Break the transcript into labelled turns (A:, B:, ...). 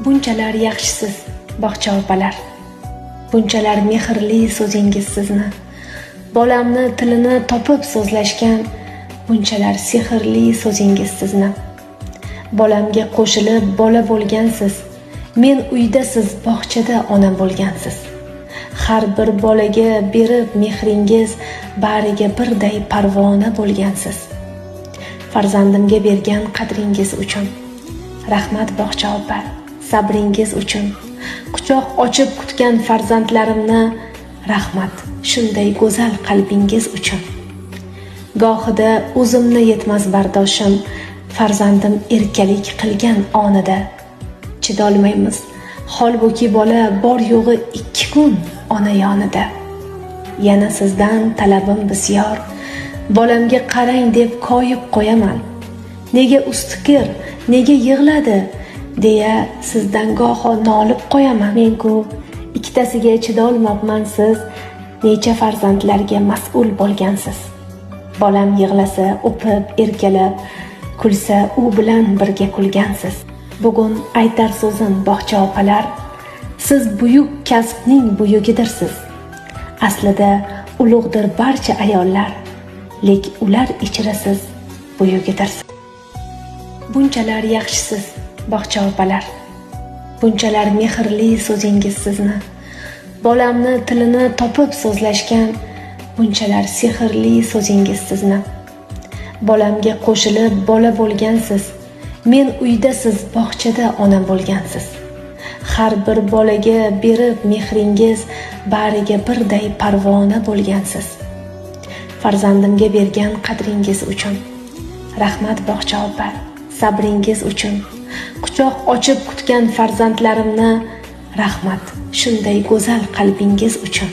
A: Bunchalar yaxshisiz, bog'cha opalar. Bunchalar mehrli so'zingiz sizni. Bolamni tilini topib so'zlashgan, bunchalar sehrli so'zingiz sizni. Bolamga qo'shilib bola bo'lgansiz. Men uyda, siz bog'chada ona bo'lgansiz. Har bir bolaga berib mehringiz, bariga birday parvona bo'lgansiz. Farzandimga bergan qadringiz uchun rahmat bog'cha opa, sabringiz uchun. Quchoq ochib kutgan farzandlarimni rahmat shunday go'zal qalbingiz uchun. Gohida o'zimni yetmas bardoshim, farzandim erkalik qilgan onida chidolmaymiz. Holbuki bola bor yo'g'i 2 kun ona yonida. Yana sizdan talabim bisyor, bolamga qarang deb koyib qo'yaman. Nega ustikir, nega yig'ladi deya sizdan goho nolib qo'yaman. Men-ku ikkitasiga chidolmabman, siz necha farzandlarga mas'ul bo'lgansiz. Bolam yig'lasa o'pib, erkalab, kulsa u bilan birga kulgansiz. Bugun aytar so'zim bog'cha opalar, siz buyuk kasbning buyugidirsiz. Aslida ulug'dir barcha ayollar, lek ular ichra siz buyugidirsiz. Bunchalar yaxshisiz, bog'cha opalar. Bunchalar mehrli so'zingiz sizni. Bolamni tilini topib so'zlashgan, bunchalar sehrli so'zingiz sizni. Bolamga qo'shilib bola bo'lgansiz. Men uyda, siz bog'chada ona bo'lgansiz. Har bir bolaga berib mehringiz, bariga birday parvona bo'lgansiz. Farzandimga bergan qadringiz uchun rahmat bog'cha opa, sabringiz uchun. Quchoq ochib kutgan farzandlarimni rahmat shunday go'zal qalbingiz uchun.